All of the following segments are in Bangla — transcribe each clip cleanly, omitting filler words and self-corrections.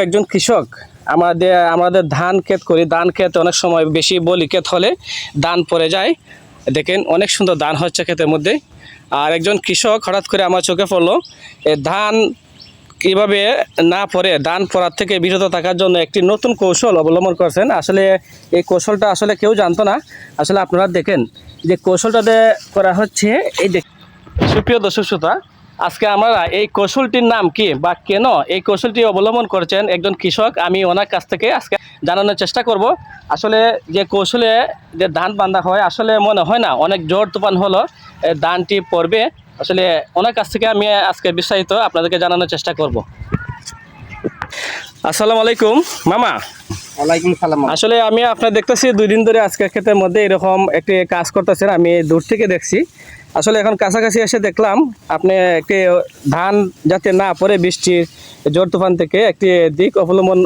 একজন কৃষক আমাদের ধান ক্ষেত করি, ধান ক্ষেত অনেক সময় বেশি বলি ক্ষেত হলে ধান পড়ে যায়। দেখেন অনেক সুন্দর ধান হচ্ছে ক্ষেতের মধ্যে। আর একজন কৃষক হঠাৎ করে আমার চোখে পড়লো, ধান কীভাবে না পড়ে ধান পড়ার থেকে বিরত থাকার জন্য একটি নতুন কৌশল অবলম্বন করছেন। আসলে এই কৌশলটা আসলে কেউ জানতো না। আসলে আপনারা দেখেন যে কৌশলটাতে করা হচ্ছে এই সুপ্রিয় দর্শক শ্রোতা, আজকে আমরা এই কৌশলটির নাম কি বা কেন এই কৌশলটি অবলম্বন করছেন একজন কৃষক, আমি ওনার কাছ থেকে আজকে জানানোর চেষ্টা করব। আসলে যে কৌশলে যে ধান বাঁধা হয়, আসলে মনে হয় না অনেক ঝড় তুফান হলো ধানটি পড়বে। আসলে ওনার কাছ থেকে আমি আজকে বিস্তারিত আপনাদেরকে জানানোর চেষ্টা করব। আসসালামু আলাইকুম মামা। ওয়ালাইকুম সালাম। আসলে আমি আপনার দেখতেছি 2 দিন ধরে আজকে ক্ষেতের মধ্যে এরকম একটি কাজ করতেছেন, আমি দূর থেকে দেখছি। আসলে এখন কাছাকাছি এসে দেখলাম আপনি একটি ধান যাতে না পড়ে বৃষ্টির ঝড় তুফান থেকে একটি দিক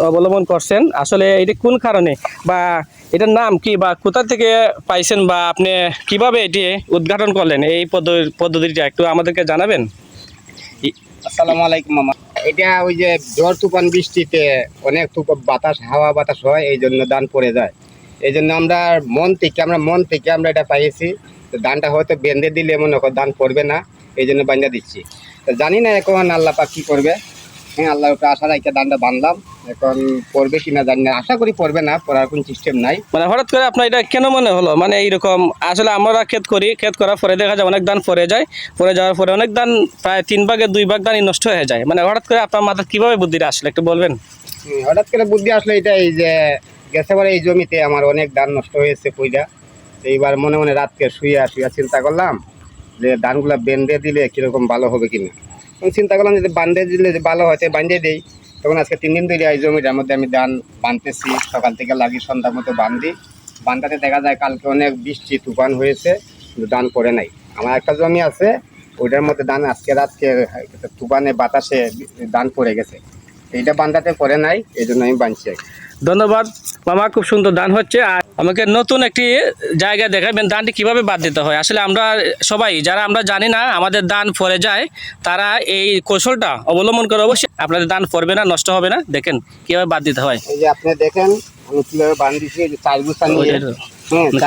অবলম্বন করছেন। আসলে এটি কোন কারণে বা এটার নাম কি বা কোথা থেকে পাইছেন বা আপনি কিভাবে এটি উদ্ঘাটন করলেন, এই পদ্ধতিটা একটু আমাদেরকে জানাবেন? আসসালামু আলাইকুম মামা। এটা ওই যে ঝড় তুফান বৃষ্টিতে অনেক বাতাস, হাওয়া বাতাস হয়, এই জন্য ধান পড়ে যায়। এই জন্য আমরা মন থেকে আমরা এটা পাইছি। তো ধানটা হয়তো বেঁধে দিলে মনে করো ধান পড়বে না, এই জন্য বান্ধা দিচ্ছি। তো জানি না এখন আল্লাহ পাক কী করবে। হ্যাঁ, আল্লাহর উপরে আশা রাখে ধানটা বাঁধলাম। এখন পড়বে কিনা জানি না, আশা করি পড়বে না, পড়ার কোনো সিস্টেম নাই। মানে হঠাৎ করে আপনার এটা কেন মনে হলো, মানে এইরকম? আসলে আমরা ক্ষেত করি, ক্ষেত করার পরে দেখা যায় অনেক ধান পড়ে যায়, পড়ে যাওয়ার পরে অনেক ধান প্রায় 3 ভাগের 2 ভাগ ধানই নষ্ট হয়ে যায়। মানে হঠাৎ করে আপনার মাথায় কীভাবে বুদ্ধিটা আসলে একটু বলবেন? হঠাৎ করে বুদ্ধি আসলে এটা এই যে গেছে পরে এই জমিতে আমার অনেক ধান নষ্ট হয়েছে পইরা। এইবার মনে মনে রাতকে শুয়ে চিন্তা করলাম যে ধানগুলো বেঁধে দিলে কীরকম ভালো হবে কিনা। চিন্তা করলাম যদি বান্ধে দিলে যে ভালো হয়তো বান্ধে দেই। তখন আজকে 3 দিন ধরে এই জমিটার মধ্যে আমি ধান বাঁধতেছি, সকাল থেকে লাগি সন্ধ্যার মতো বান্ধাতে দেখা যায় কালকে অনেক বৃষ্টি তুফান হয়েছে, কিন্তু ধান পড়ে নাই। আমার একটা জমি আছে, ওইটার মধ্যে ধান আজকে তুফানে বাতাসে ধান পড়ে গেছে। এইটা বান্ধাতে পড়ে নাই, এই জন্য আমি বাঁধছি। ধন্যবাদ মামা, খুব সুন্দর ধান হচ্ছে। আর আমাকে নতুন একটি জায়গা দেখাবেন ধানটি কিভাবে বাদ দিতে হয়। আসলে আমরা সবাই যারা আমরা জানি না আমাদের ধান পড়ে যায়, তারা এই কৌশলটা অবলম্বন করে অবশ্যই আপনাদের ধান পড়বে না, নষ্ট হবে না। দেখেন কিভাবে বাদ দিতে হয়। এই যে আপনি দেখেন আমি কিভাবে বাঁধিছি, যে 4 গুছা নিয়ে।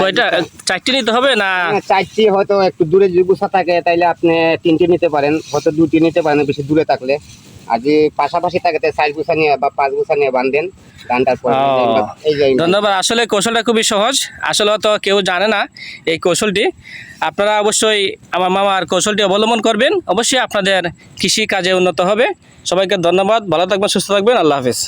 কয়টা 4টি নিতে হবে না? 4টি, হয়তো একটু দূরে যদি গুছা থাকে তাইলে আপনি 3টি নিতে পারেন, হয়তো 2টি নিতে পারেন বেশি দূরে থাকলে। আর যে পাশাপাশি থাকে 4 গুছা নিয়ে বা 5 গুছা নিয়ে বাঁধেন ধানটার পর। এই যে ধন্যবাদ। আসলে কৌশলটা খুবই সহজ, আসলে তো কেউ জানে না এই কৌশলটি। আপনারা অবশ্যই আমার মামার কৌশলটি অবলম্বন করবেন, অবশ্যই আপনাদের কৃষি কাজে উন্নত হবে। সবাইকে ধন্যবাদ, ভালো থাকবেন, সুস্থ থাকবেন, আল্লাহ হাফেজ।